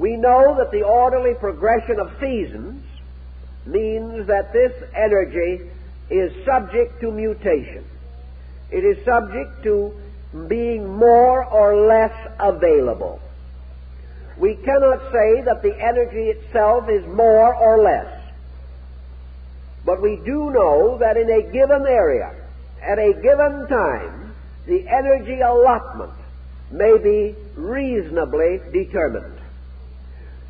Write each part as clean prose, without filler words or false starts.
We know that the orderly progression of seasons means that this energy is subject to mutation. It is subject to being more or less available. We cannot say that the energy itself is more or less. But we do know that in a given area, at a given time, the energy allotment may be reasonably determined.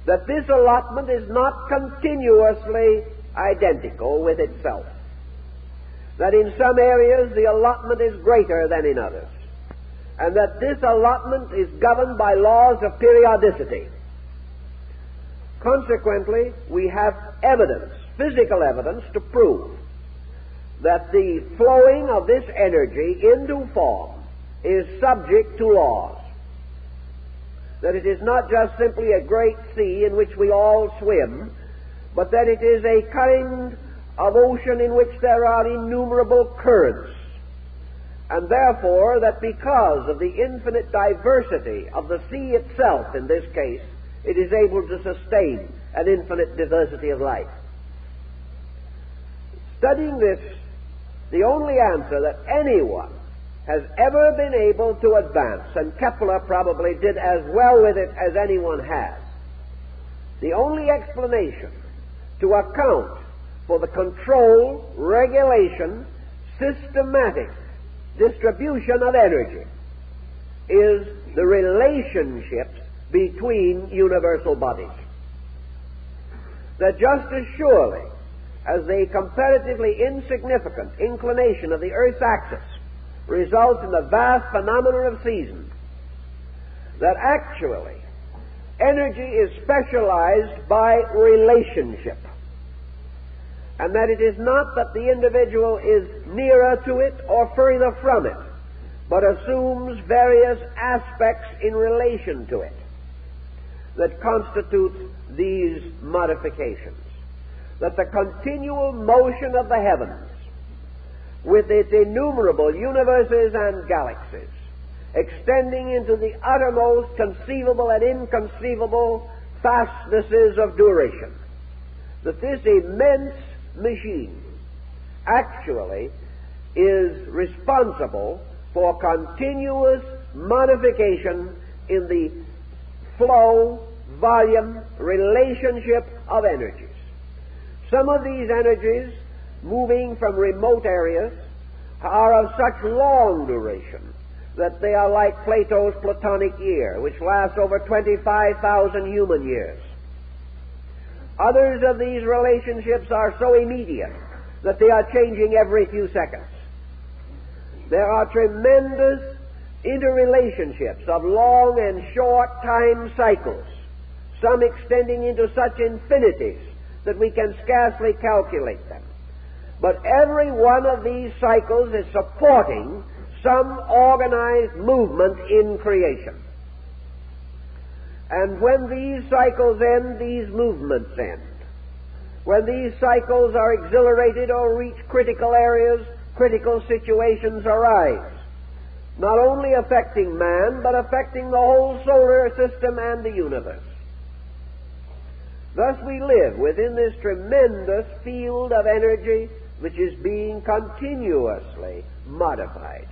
That this allotment is not continuously identical with itself. That in some areas the allotment is greater than in others. And that this allotment is governed by laws of periodicity. Consequently, we have evidence, physical evidence, to prove that the flowing of this energy into form is subject to laws. That it is not just simply a great sea in which we all swim, but that it is a kind of ocean in which there are innumerable currents. And therefore, that because of the infinite diversity of the sea itself, in this case, it is able to sustain an infinite diversity of life. Studying this, the only answer that anyone has ever been able to advance, and Kepler probably did as well with it as anyone has, the only explanation to account for the control, regulation, systematic distribution of energy is the relationships between universal bodies. That just as surely as the comparatively insignificant inclination of the Earth's axis results in the vast phenomenon of seasons, that actually energy is specialized by relationship, and that it is not that the individual is nearer to it or further from it, but assumes various aspects in relation to it that constitutes these modifications. That the continual motion of the heavens, with its innumerable universes and galaxies, extending into the uttermost conceivable and inconceivable fastnesses of duration, that this immense machine actually is responsible for continuous modification in the flow, volume, relationship of energies. Some of these energies, moving from remote areas, are of such long duration that they are like Plato's Platonic year, which lasts over 25,000 human years. Others of these relationships are so immediate that they are changing every few seconds. There are tremendous interrelationships of long and short time cycles, some extending into such infinities that we can scarcely calculate them. But every one of these cycles is supporting some organized movement in creation. And when these cycles end, these movements end. When these cycles are exhilarated or reach critical areas, critical situations arise, not only affecting man, but affecting the whole solar system and the universe. Thus we live within this tremendous field of energy which is being continuously modified.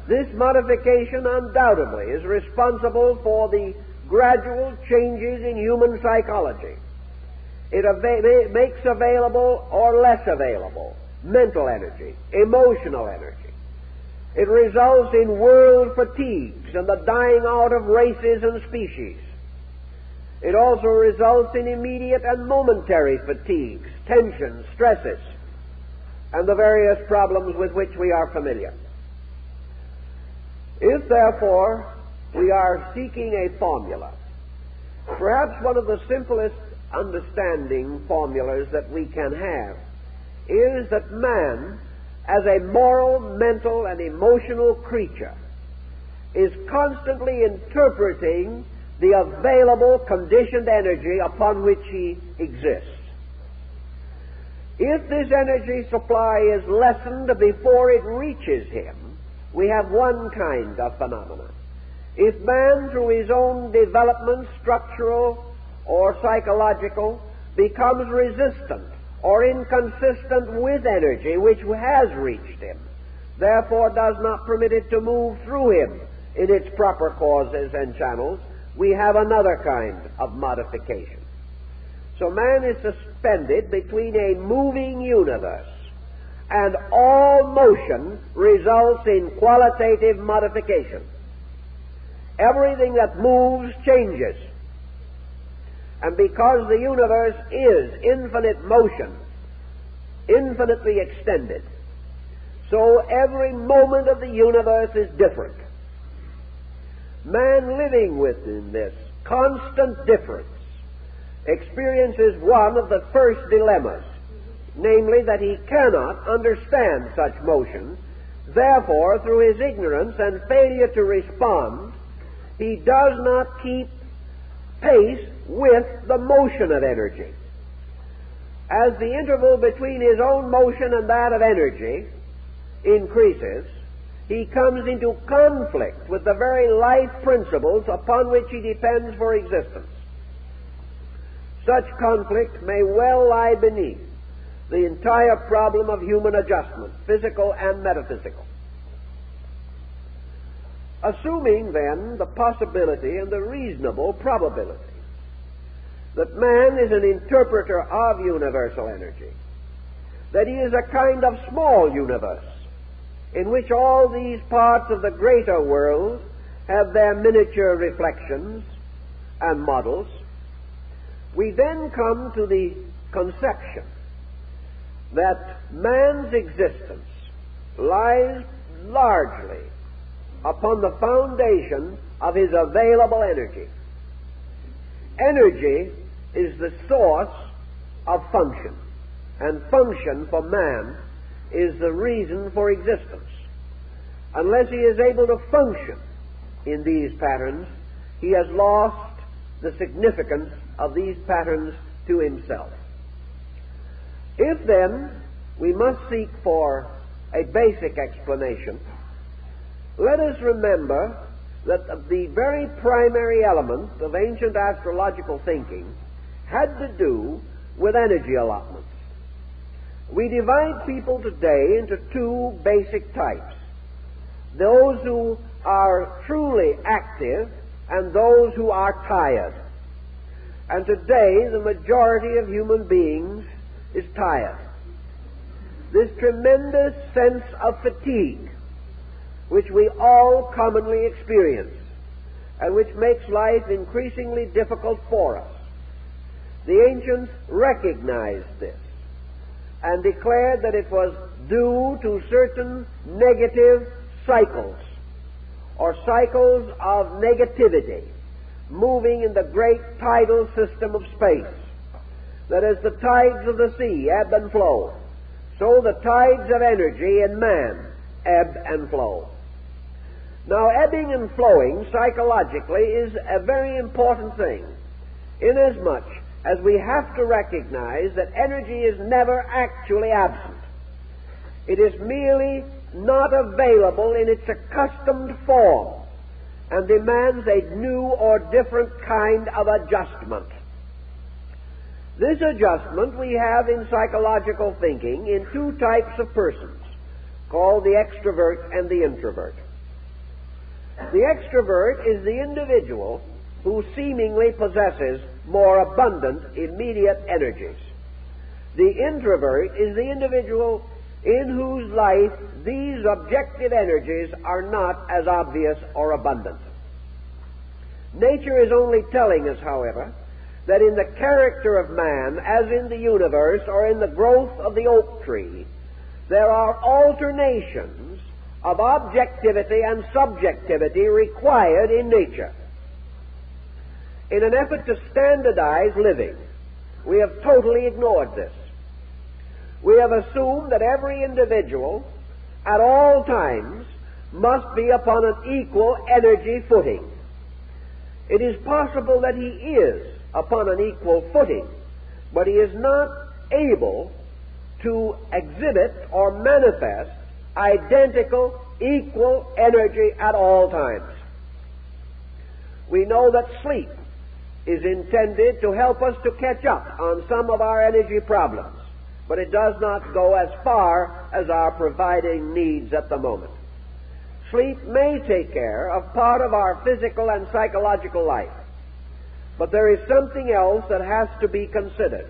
This modification undoubtedly is responsible for the gradual changes in human psychology. It makes available or less available mental energy, emotional energy. It results in world fatigues and the dying out of races and species. It also results in immediate and momentary fatigues, tensions, stresses, and the various problems with which we are familiar. If, therefore, we are seeking a formula, perhaps one of the simplest understanding formulas that we can have is that man, as a moral, mental, and emotional creature, is constantly interpreting the available conditioned energy upon which he exists. If this energy supply is lessened before it reaches him, we have one kind of phenomenon. If man, through his own development, structural or psychological, becomes resistant or inconsistent with energy which has reached him, therefore does not permit it to move through him in its proper causes and channels, we have another kind of modification. So man is suspended between a moving universe, and all motion results in qualitative modification. Everything that moves changes. And because the universe is infinite motion, infinitely extended, so every moment of the universe is different. Man living within this constant difference experiences one of the first dilemmas, namely that he cannot understand such motion. Therefore, through his ignorance and failure to respond, he does not keep pace with the motion of energy. As the interval between his own motion and that of energy increases, he comes into conflict with the very life principles upon which he depends for existence. Such conflict may well lie beneath the entire problem of human adjustment, physical and metaphysical. Assuming, then, the possibility and the reasonable probability that man is an interpreter of universal energy, that he is a kind of small universe in which all these parts of the greater world have their miniature reflections and models, we then come to the conception that man's existence lies largely upon the foundation of his available energy. Energy is the source of function, and function for man is the reason for existence. Unless he is able to function in these patterns, he has lost the significance of these patterns to himself. If then we must seek for a basic explanation, let us remember that the very primary element of ancient astrological thinking had to do with energy allotments. We divide people today into two basic types: those who are truly active and those who are tired. And today the majority of human beings is tired. This tremendous sense of fatigue which we all commonly experience and which makes life increasingly difficult for us. The ancients recognized this and declared that it was due to certain negative cycles or cycles of negativity moving in the great tidal system of space, that as the tides of the sea ebb and flow, so the tides of energy in man ebb and flow. Now, ebbing and flowing psychologically is a very important thing, inasmuch as we have to recognize that energy is never actually absent. It is merely not available in its accustomed form and demands a new or different kind of adjustment. This adjustment we have in psychological thinking in two types of persons, called the extrovert and the introvert. The extrovert is the individual who seemingly possesses more abundant immediate energies. The introvert is the individual in whose life these objective energies are not as obvious or abundant. Nature is only telling us, however, that in the character of man, as in the universe or in the growth of the oak tree, there are alternations of objectivity and subjectivity required in nature. In an effort to standardize living, we have totally ignored this. We have assumed that every individual at all times must be upon an equal energy footing. It is possible that he is upon an equal footing, but he is not able to exhibit or manifest identical, equal energy at all times. We know that sleep is intended to help us to catch up on some of our energy problems, but it does not go as far as our providing needs at the moment. Sleep may take care of part of our physical and psychological life, but there is something else that has to be considered,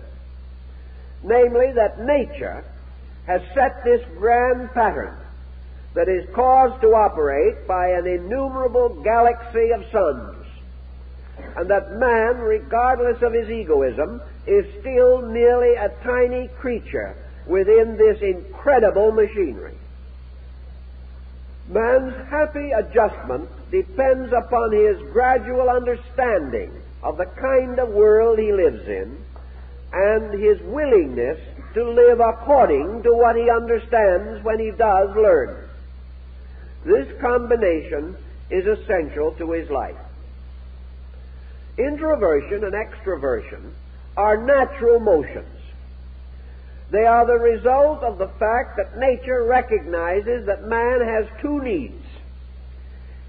namely that nature has set this grand pattern that is caused to operate by an innumerable galaxy of suns, and that man, regardless of his egoism, is still merely a tiny creature within this incredible machinery. Man's happy adjustment depends upon his gradual understanding of the kind of world he lives in and his willingness to live according to what he understands when he does learn. This combination is essential to his life. Introversion and extroversion are natural motions. They are the result of the fact that nature recognizes that man has two needs.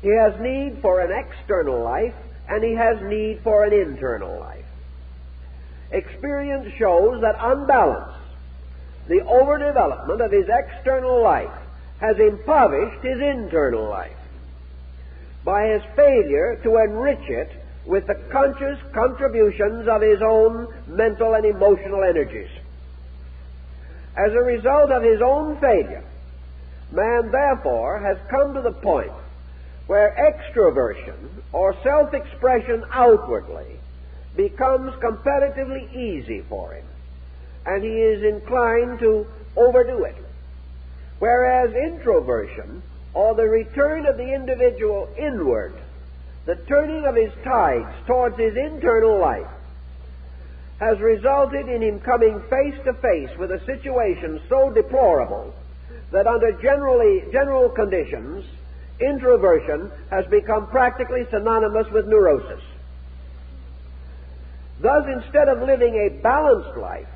He has need for an external life, and he has need for an internal life. Experience shows that unbalance, the overdevelopment of his external life, has impoverished his internal life by his failure to enrich it with the conscious contributions of his own mental and emotional energies. As a result of his own failure, man therefore has come to the point where extroversion or self-expression outwardly becomes comparatively easy for him, and he is inclined to overdo it. Whereas introversion, or the return of the individual inward, the turning of his tides towards his internal life, has resulted in him coming face to face with a situation so deplorable that under general conditions, introversion has become practically synonymous with neurosis. Thus, instead of living a balanced life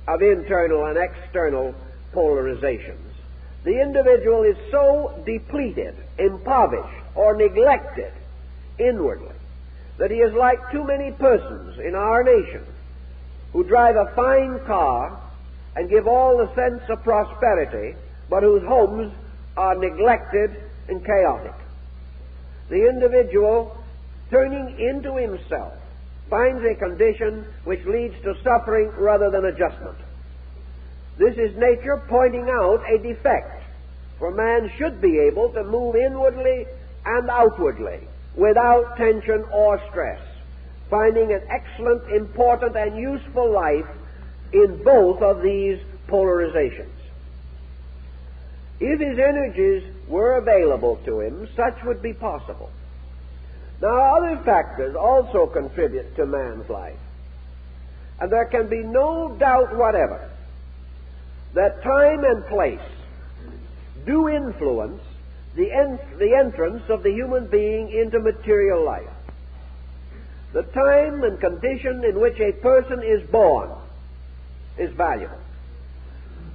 of internal and external polarizations, the individual is so depleted, impoverished, or neglected inwardly that he is like too many persons in our nation who drive a fine car and give all the sense of prosperity, but whose homes are neglected and chaotic. The individual, turning into himself, finds a condition which leads to suffering rather than adjustment. This is nature pointing out a defect, for man should be able to move inwardly and outwardly without tension or stress, finding an excellent, important, and useful life in both of these polarizations. If his energies were available to him, such would be possible. Now, other factors also contribute to man's life, and there can be no doubt whatever that time and place do influence the entrance of the human being into material life. The time and condition in which a person is born is valuable.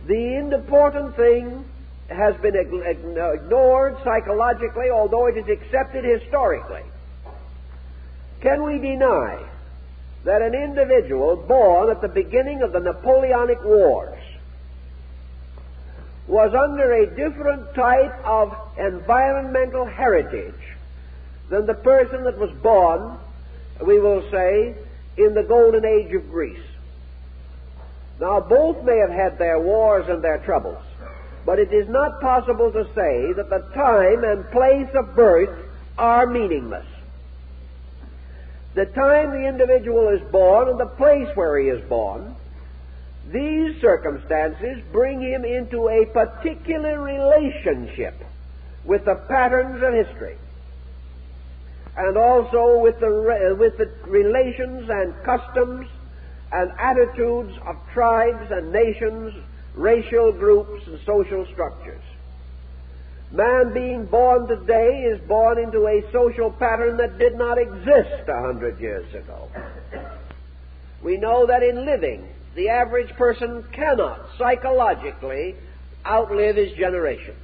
The important thing has been ignored psychologically, although it is accepted historically. Can we deny that an individual born at the beginning of the Napoleonic Wars was under a different type of environmental heritage than the person that was born, we will say, in the golden age of Greece? Now, both may have had their wars and their troubles, but it is not possible to say that the time and place of birth are meaningless. The time the individual is born and the place where he is born, these circumstances bring him into a particular relationship with the patterns of history, and also with the relations and customs and attitudes of tribes and nations, racial groups, and social structures. Man being born today is born into a social pattern that did not exist 100 years ago. We know that in living, the average person cannot psychologically outlive his generation.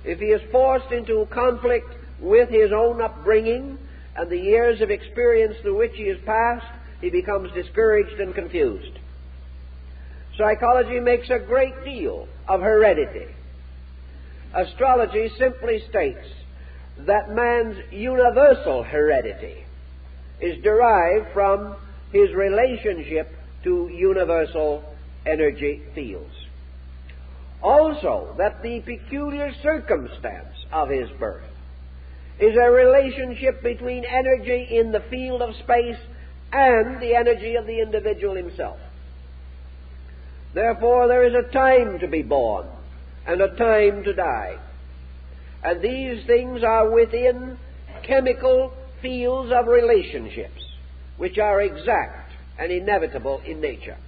If he is forced into conflict with his own upbringing and the years of experience through which he has passed, he becomes discouraged and confused. Psychology makes a great deal of heredity. Astrology simply states that man's universal heredity is derived from his relationship to universal energy fields. Also, that the peculiar circumstance of his birth is a relationship between energy in the field of space and the energy of the individual himself. Therefore, there is a time to be born and a time to die. And these things are within chemical fields of relationships, which are exact and inevitable in nature.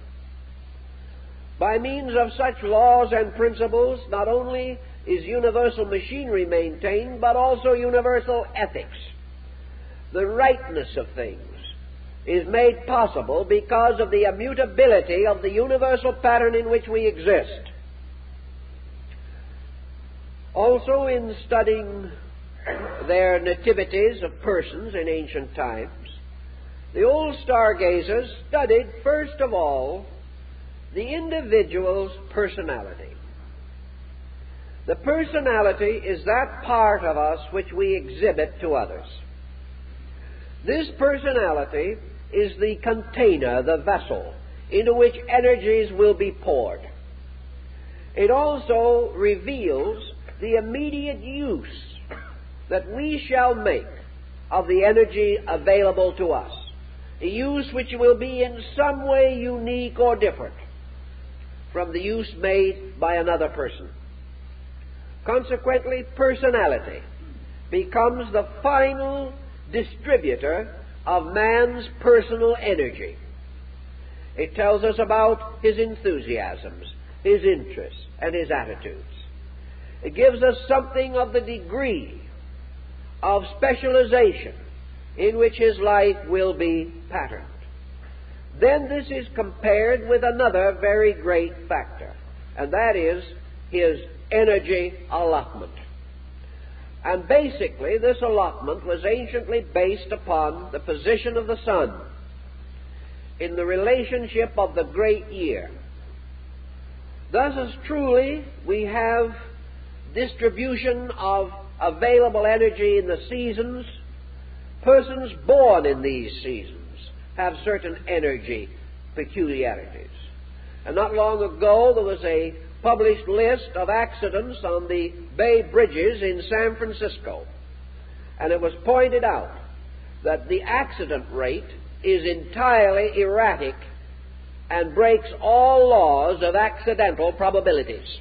By means of such laws and principles, not only is universal machinery maintained, but also universal ethics. The rightness of things is made possible because of the immutability of the universal pattern in which we exist. Also, in studying their nativities of persons in ancient times, the old stargazers studied, first of all, the individual's personality. The personality is that part of us which we exhibit to others. This personality is the container, the vessel, into which energies will be poured. It also reveals the immediate use that we shall make of the energy available to us, a use which will be in some way unique or different from the use made by another person. Consequently, personality becomes the final distributor of man's personal energy. It tells us about his enthusiasms, his interests, and his attitudes. It gives us something of the degree of specialization in which his life will be patterned. Then this is compared with another very great factor, and that is his energy allotment. And basically, this allotment was anciently based upon the position of the sun in the relationship of the great year. Thus, as truly we have distribution of available energy in the seasons, persons born in these seasons have certain energy peculiarities. And not long ago, there was a published list of accidents on the Bay Bridges in San Francisco. And it was pointed out that the accident rate is entirely erratic and breaks all laws of accidental probabilities.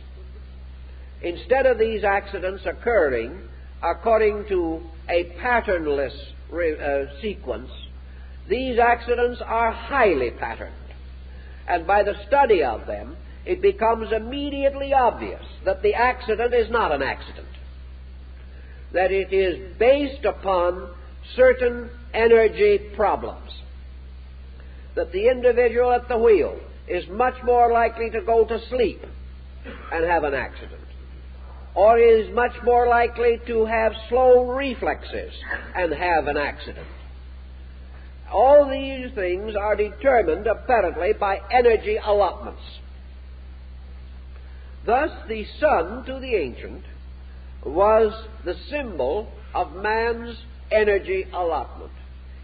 Instead of these accidents occurring according to a patternless sequence, these accidents are highly patterned. And by the study of them, it becomes immediately obvious that the accident is not an accident, that it is based upon certain energy problems, that the individual at the wheel is much more likely to go to sleep and have an accident, or is much more likely to have slow reflexes and have an accident. All these things are determined apparently by energy allotments. Thus, the sun to the ancient was the symbol of man's energy allotment,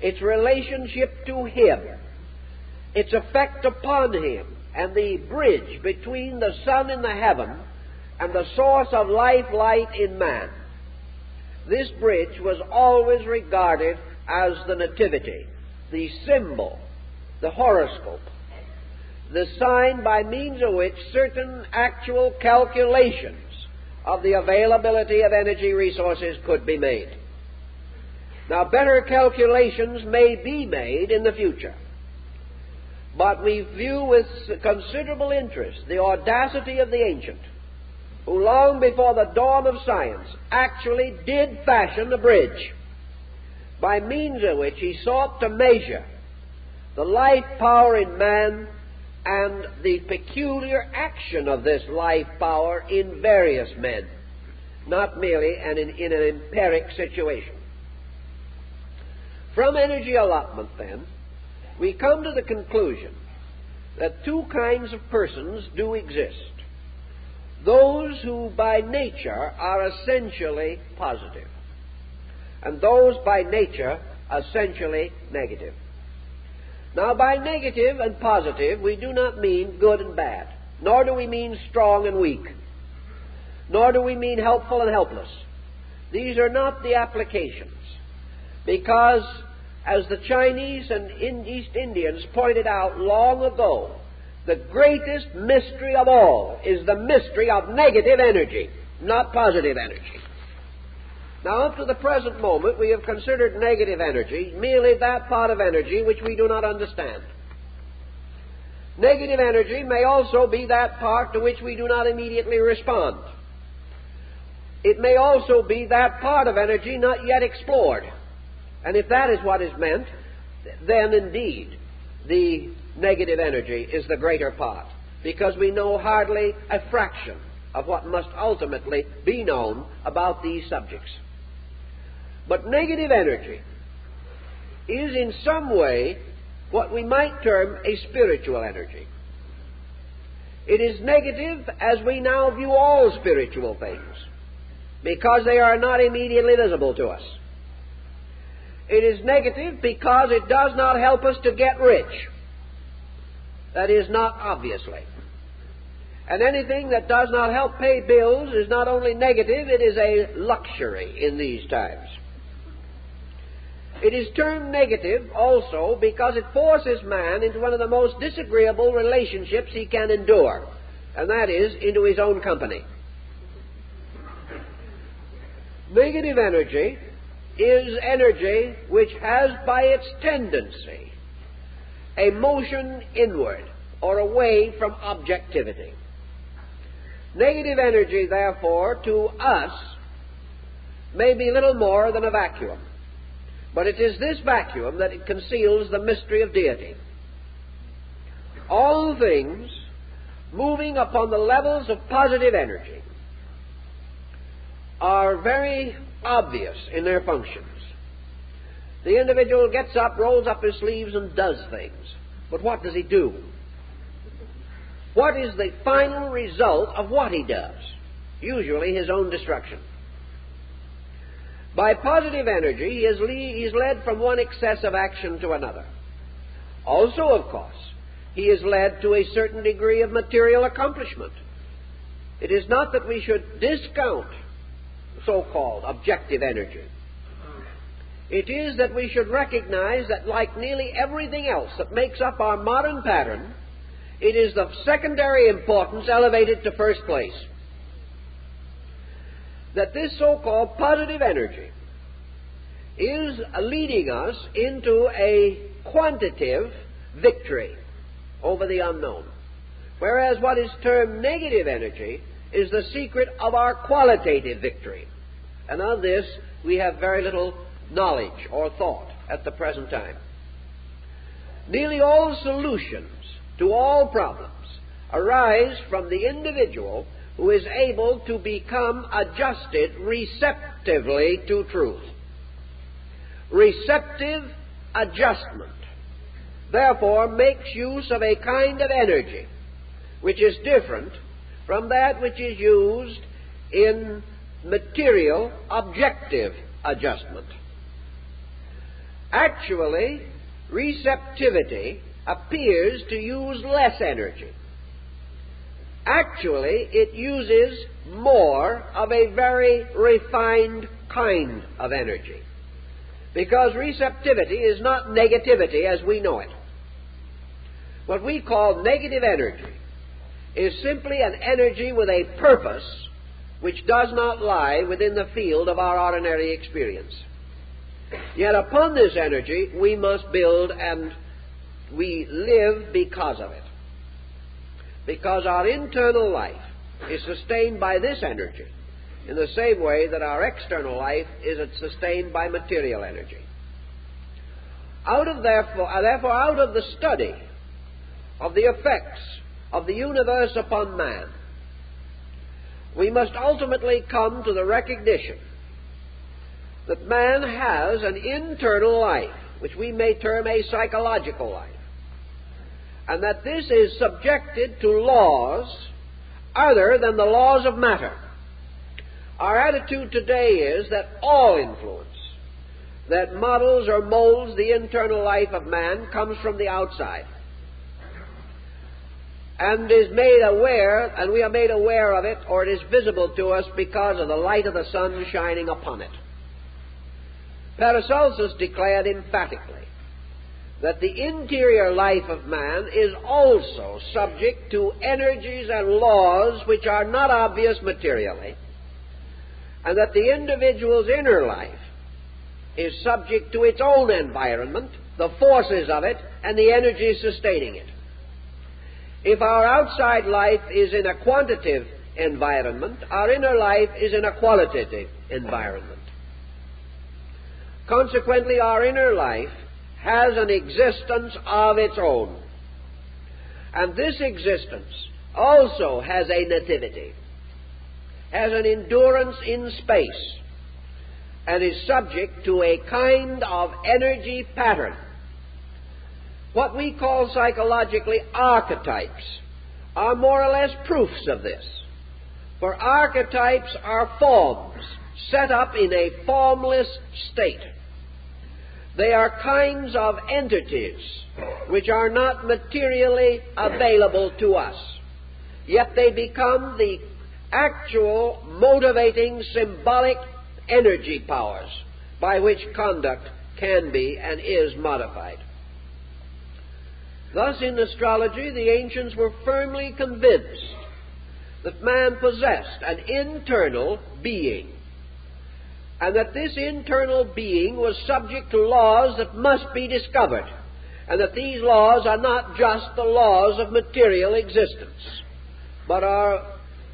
its relationship to him, its effect upon him, and the bridge between the sun in the heaven and the source of life light in man. This bridge was always regarded as the nativity, the symbol, the horoscope, the sign by means of which certain actual calculations of the availability of energy resources could be made. Now, better calculations may be made in the future, but we view with considerable interest the audacity of the ancient, who long before the dawn of science actually did fashion a bridge by means of which he sought to measure the life power in man and the peculiar action of this life power in various men, not merely in an empiric situation. From energy allotment, then, we come to the conclusion that two kinds of persons do exist. Those who by nature are essentially positive, and those by nature essentially negative. Now, by negative and positive, we do not mean good and bad, nor do we mean strong and weak, nor do we mean helpful and helpless. These are not the applications, because, as the Chinese and East Indians pointed out long ago, the greatest mystery of all is the mystery of negative energy, not positive energy. Now, up to the present moment, we have considered negative energy merely that part of energy which we do not understand. Negative energy may also be that part to which we do not immediately respond. It may also be that part of energy not yet explored. And if that is what is meant, then indeed the negative energy is the greater part, because we know hardly a fraction of what must ultimately be known about these subjects. But negative energy is in some way what we might term a spiritual energy. It is negative as we now view all spiritual things, because they are not immediately visible to us. It is negative because it does not help us to get rich. That is, not obviously. And anything that does not help pay bills is not only negative, it is a luxury in these times. It is termed negative also because it forces man into one of the most disagreeable relationships he can endure, and that is into his own company. Negative energy is energy which has by its tendency a motion inward or away from objectivity. Negative energy, therefore, to us may be little more than a vacuum, but it is this vacuum that it conceals the mystery of deity. All things moving upon the levels of positive energy are very obvious in their functions. The individual gets up, rolls up his sleeves, and does things. But what does he do? What is the final result of what he does? Usually his own destruction. By positive energy, he is led from one excess of action to another. Also, of course, he is led to a certain degree of material accomplishment. It is not that we should discount so-called objective energy. It is that we should recognize that, like nearly everything else that makes up our modern pattern, it is of secondary importance elevated to first place. That this so-called positive energy is leading us into a quantitative victory over the unknown, whereas what is termed negative energy is the secret of our qualitative victory. And of this we have very little knowledge or thought at the present time. Nearly all solutions to all problems arise from the individual who is able to become adjusted receptively to truth. Receptive adjustment, therefore, makes use of a kind of energy which is different from that which is used in material objective adjustment. Actually, receptivity appears to use less energy. Actually, it uses more of a very refined kind of energy, because receptivity is not negativity as we know it. What we call negative energy is simply an energy with a purpose which does not lie within the field of our ordinary experience. Yet upon this energy we must build, and we live because of it. Because our internal life is sustained by this energy in the same way that our external life is sustained by material energy. Therefore, out of the study of the effects of the universe upon man, we must ultimately come to the recognition that man has an internal life which we may term a psychological life, and that this is subjected to laws other than the laws of matter. Our attitude today is that all influence that models or molds the internal life of man comes from the outside, and is made aware, and we are made aware of it, or it is visible to us because of the light of the sun shining upon it. Paracelsus declared emphatically that the interior life of man is also subject to energies and laws which are not obvious materially, and that the individual's inner life is subject to its own environment, the forces of it, and the energies sustaining it. If our outside life is in a quantitative environment, our inner life is in a qualitative environment. Consequently, our inner life has an existence of its own. And this existence also has a nativity, has an endurance in space, and is subject to a kind of energy pattern. What we call psychologically archetypes are more or less proofs of this. For archetypes are forms set up in a formless state. They are kinds of entities which are not materially available to us, yet they become the actual motivating symbolic energy powers by which conduct can be and is modified. Thus, in astrology, the ancients were firmly convinced that man possessed an internal being, and that this internal being was subject to laws that must be discovered, and that these laws are not just the laws of material existence, but are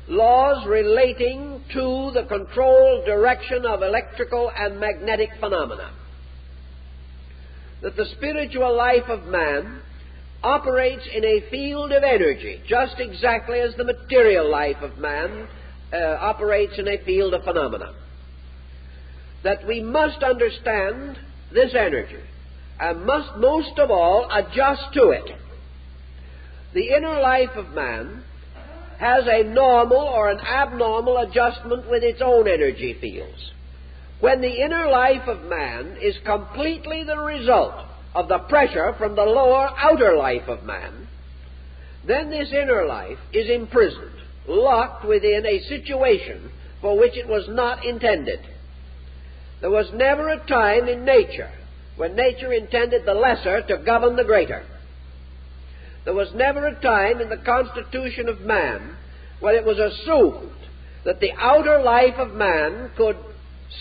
laws relating to the controlled direction of electrical and magnetic phenomena. That the spiritual life of man operates in a field of energy, just exactly as the material life of man operates in a field of phenomena. That we must understand this energy, and must most of all adjust to it. The inner life of man has a normal or an abnormal adjustment with its own energy fields. When the inner life of man is completely the result of the pressure from the lower outer life of man, then this inner life is imprisoned, locked within a situation for which it was not intended. There was never a time in nature when nature intended the lesser to govern the greater. There was never a time in the constitution of man when it was assumed that the outer life of man could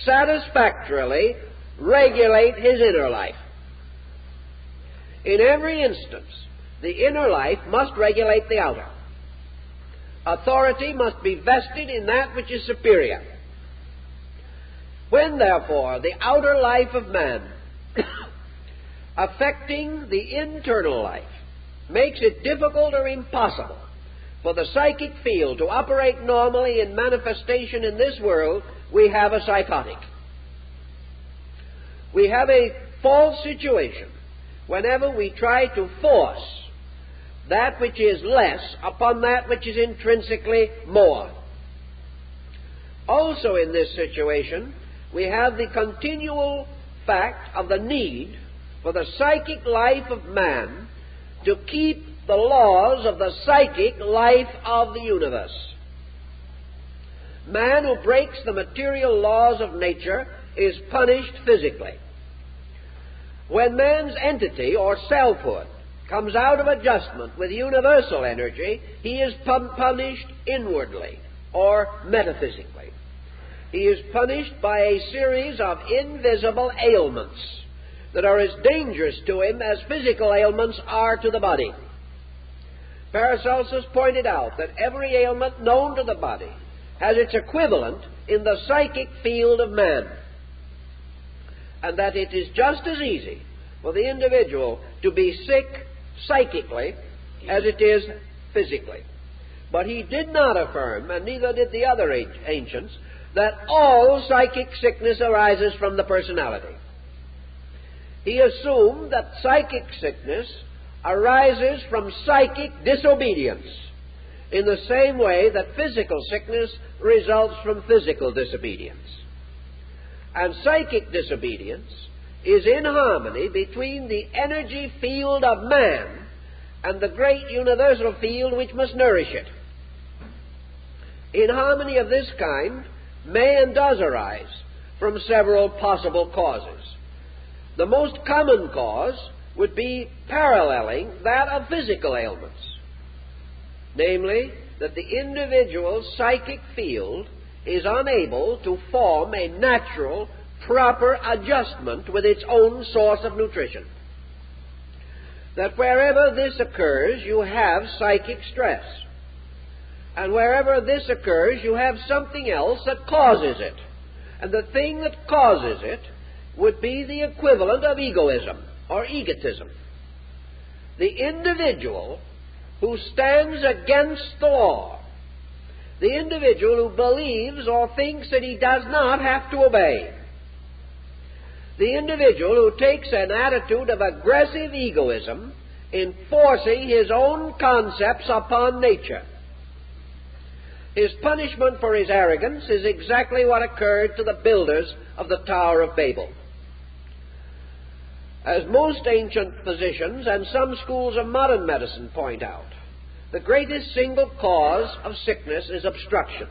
satisfactorily regulate his inner life. In every instance, the inner life must regulate the outer. Authority must be vested in that which is superior. When, therefore, the outer life of man, affecting the internal life, makes it difficult or impossible for the psychic field to operate normally in manifestation in this world, we have a psychotic. We have a false situation whenever we try to force that which is less upon that which is intrinsically more. Also in this situation, we have the continual fact of the need for the psychic life of man to keep the laws of the psychic life of the universe. Man who breaks the material laws of nature is punished physically. When man's entity or selfhood comes out of adjustment with universal energy, he is punished inwardly or metaphysically. He is punished by a series of invisible ailments that are as dangerous to him as physical ailments are to the body. Paracelsus pointed out that every ailment known to the body has its equivalent in the psychic field of man, and that it is just as easy for the individual to be sick psychically as it is physically. But he did not affirm, and neither did the other ancients, that all psychic sickness arises from the personality. he assumed that psychic sickness arises from psychic disobedience, in the same way that physical sickness results from physical disobedience. And psychic disobedience is inharmony between the energy field of man and the great universal field which must nourish it. Inharmony of this kind may and does arise from several possible causes. The most common cause would be paralleling that of physical ailments, namely, that the individual's psychic field is unable to form a natural, proper adjustment with its own source of nutrition. That wherever this occurs, you have psychic stress. And wherever this occurs, you have something else that causes it. And the thing that causes it would be the equivalent of egoism or egotism. The individual who stands against the law, the individual who believes or thinks that he does not have to obey, the individual who takes an attitude of aggressive egoism in forcing his own concepts upon nature. His punishment for his arrogance is exactly what occurred to the builders of the Tower of Babel. As most ancient physicians and some schools of modern medicine point out, the greatest single cause of sickness is obstruction,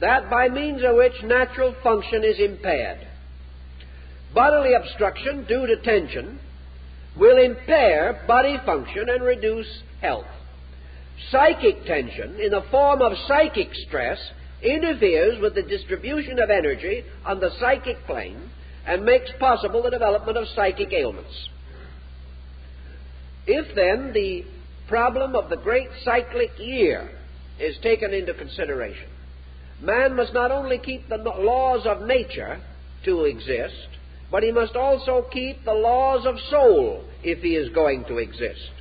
that by means of which natural function is impaired. Bodily obstruction due to tension will impair body function and reduce health. Psychic tension, in the form of psychic stress, interferes with the distribution of energy on the psychic plane and makes possible the development of psychic ailments. If then the problem of the great cyclic year is taken into consideration, man must not only keep the laws of nature to exist, but he must also keep the laws of soul if he is going to exist.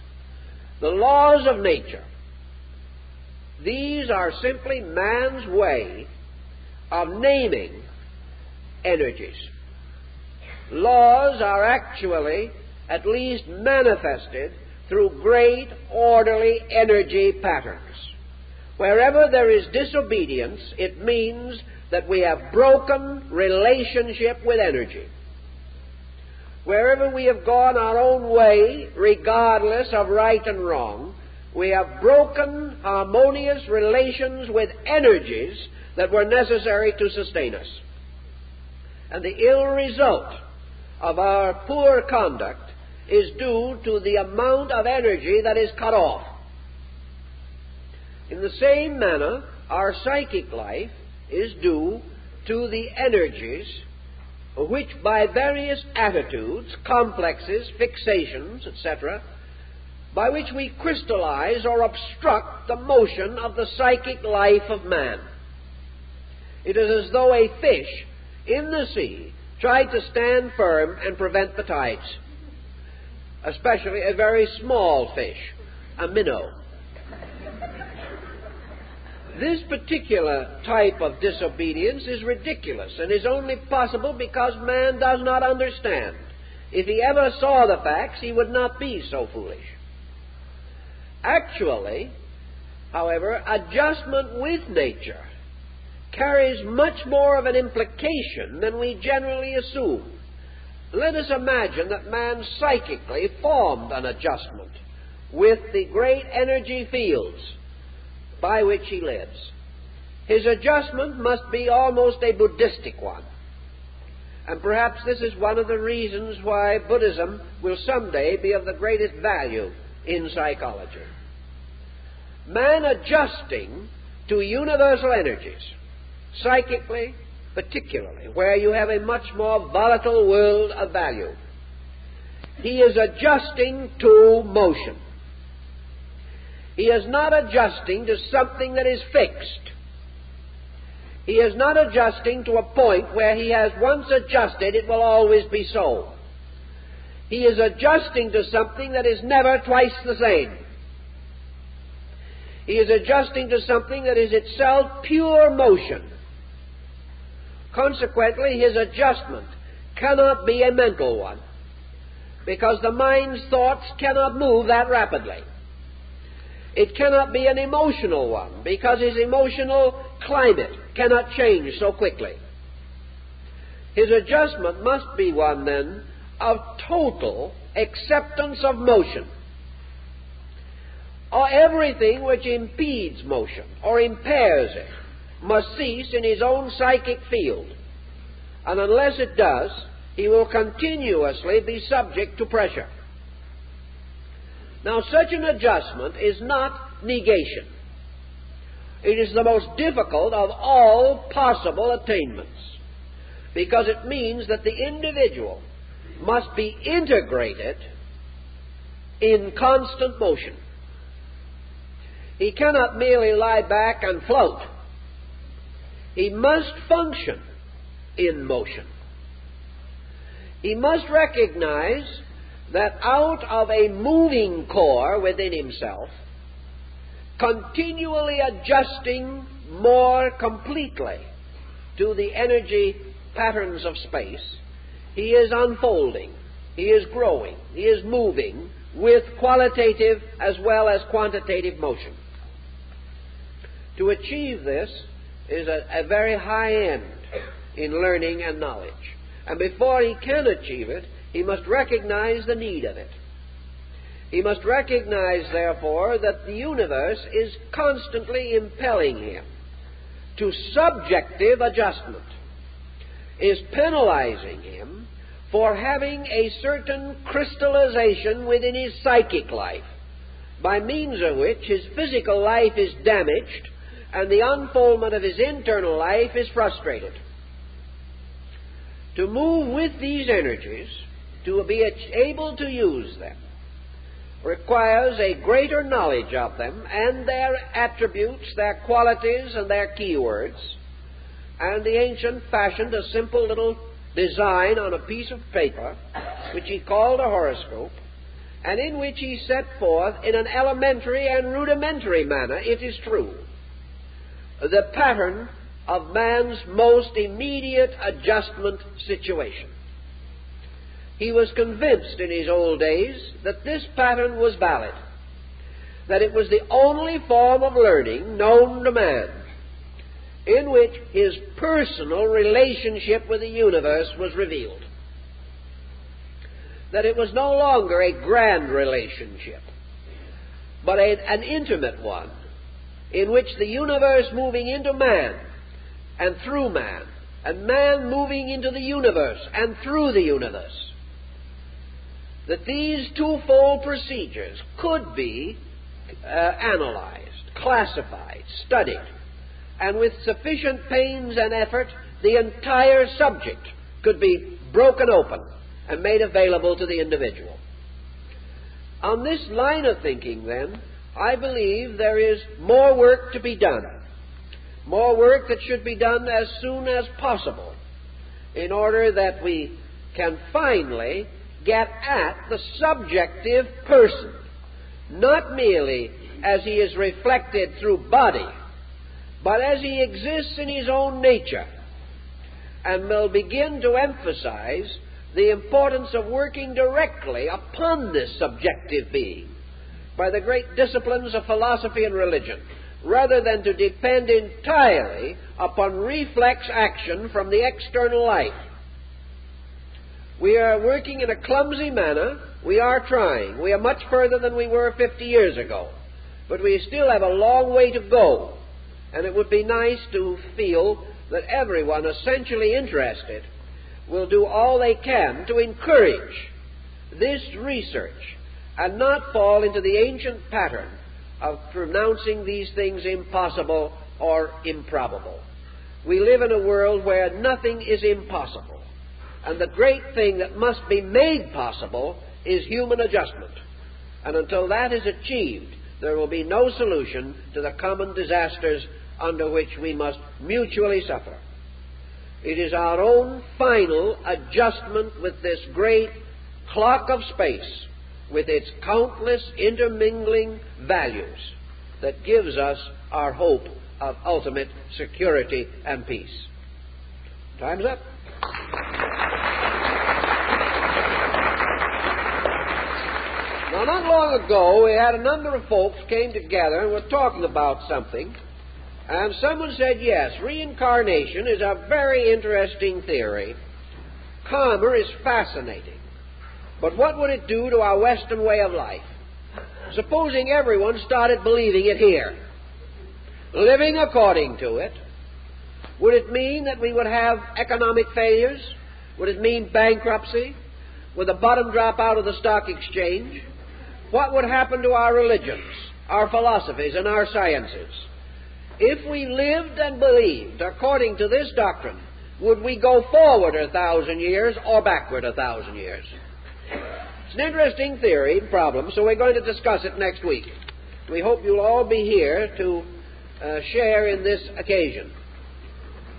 The laws of nature, these are simply man's way of naming energies. Laws are actually at least manifested through great orderly energy patterns. Wherever there is disobedience, it means that we have broken relationship with energy. Wherever we have gone our own way, regardless of right and wrong, we have broken harmonious relations with energies that were necessary to sustain us. And the ill result of our poor conduct is due to the amount of energy that is cut off. In the same manner, our psychic life is due to the energies which by various attitudes, complexes, fixations, etc., by which we crystallize or obstruct the motion of the psychic life of man. It is as though a fish in the sea tried to stand firm and prevent the tides, especially a very small fish, a minnow. This particular type of disobedience is ridiculous and is only possible because man does not understand. If he ever saw the facts, he would not be so foolish. Actually, however, adjustment with nature carries much more of an implication than we generally assume. Let us imagine that man psychically formed an adjustment with the great energy fields by which he lives. His adjustment must be almost a Buddhistic one. And perhaps this is one of the reasons why Buddhism will someday be of the greatest value in psychology. Man adjusting to universal energies, psychically particularly, where you have a much more volatile world of value, he is adjusting to motion. He is not adjusting to something that is fixed. He is not adjusting to a point where he has once adjusted, it will always be so. He is adjusting to something that is never twice the same. He is adjusting to something that is itself pure motion. Consequently, his adjustment cannot be a mental one. because the mind's thoughts cannot move that rapidly. It cannot be an emotional one, because his emotional climate cannot change so quickly. His adjustment must be one, then, of total acceptance of motion, or everything which impedes motion or impairs it must cease in his own psychic field, and unless it does, he will continuously be subject to pressure. Now, such an adjustment is not negation. It is the most difficult of all possible attainments, because it means that the individual must be integrated in constant motion. He cannot merely lie back and float. He must function in motion. He must recognize that out of a moving core within himself, continually adjusting more completely to the energy patterns of space, he is unfolding, he is growing, he is moving with qualitative as well as quantitative motion. To achieve this is a very high end in learning and knowledge. And before he can achieve it, he must recognize the need of it. He must recognize, therefore, that the universe is constantly impelling him to subjective adjustment, is penalizing him for having a certain crystallization within his psychic life, by means of which his physical life is damaged and the unfoldment of his internal life is frustrated. To move with these energies, to be able to use them, requires a greater knowledge of them and their attributes, their qualities, and their keywords. And the ancient fashioned a simple little design on a piece of paper, which he called a horoscope, and in which he set forth, in an elementary and rudimentary manner, it is true, the pattern of man's most immediate adjustment situation. He was convinced in his old days that this pattern was valid, that it was the only form of learning known to man in which his personal relationship with the universe was revealed, that it was no longer a grand relationship, but an intimate one, in which the universe moving into man and through man, and man moving into the universe and through the universe, that these twofold procedures could be analyzed, classified, studied, and with sufficient pains and effort, the entire subject could be broken open and made available to the individual. On this line of thinking, then, I believe there is more work to be done, more work that should be done as soon as possible, in order that we can finally get at the subjective person, not merely as he is reflected through body, but as he exists in his own nature, and will begin to emphasize the importance of working directly upon this subjective being by the great disciplines of philosophy and religion, rather than to depend entirely upon reflex action from the external life. We are working in a clumsy manner. We are trying. We are much further than we were 50 years ago. But we still have a long way to go. And it would be nice to feel that everyone essentially interested will do all they can to encourage this research and not fall into the ancient pattern of pronouncing these things impossible or improbable. We live in a world where nothing is impossible. And the great thing that must be made possible is human adjustment. And until that is achieved, there will be no solution to the common disasters under which we must mutually suffer. It is our own final adjustment with this great clock of space, with its countless intermingling values, that gives us our hope of ultimate security and peace. Time's up. Now, not long ago, we had a number of folks came together and were talking about something, and someone said, yes, reincarnation is a very interesting theory. Karma is fascinating. But what would it do to our Western way of life? Supposing everyone started believing it here, living according to it, would it mean that we would have economic failures? Would it mean bankruptcy? Would the bottom drop out of the stock exchange? What would happen to our religions, our philosophies, and our sciences? If we lived and believed according to this doctrine, would we go forward 1,000 years or backward 1,000 years? It's an interesting theory and problem, so we're going to discuss it next week. We hope you'll all be here to share in this occasion.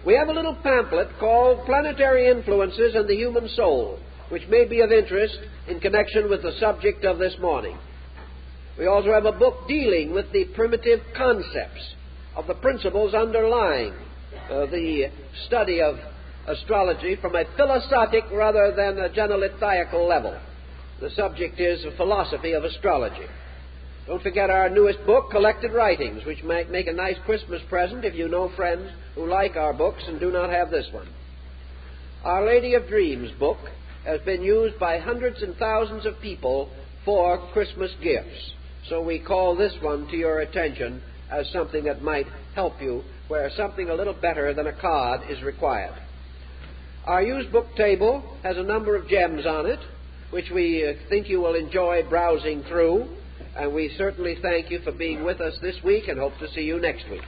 We have a little pamphlet called Planetary Influences and the Human Soul, which may be of interest in connection with the subject of this morning. We also have a book dealing with the primitive concepts of the principles underlying the study of astrology from a philosophic rather than a genelithaical level. The subject is a philosophy of astrology. Don't forget our newest book, Collected Writings, which might make a nice Christmas present if you know friends who like our books and do not have this one. Our Lady of Dreams book has been used by hundreds and thousands of people for Christmas gifts. So we call this one to your attention as something that might help you where something a little better than a card is required. Our used book table has a number of gems on it, which we think you will enjoy browsing through, and we certainly thank you for being with us this week and hope to see you next week.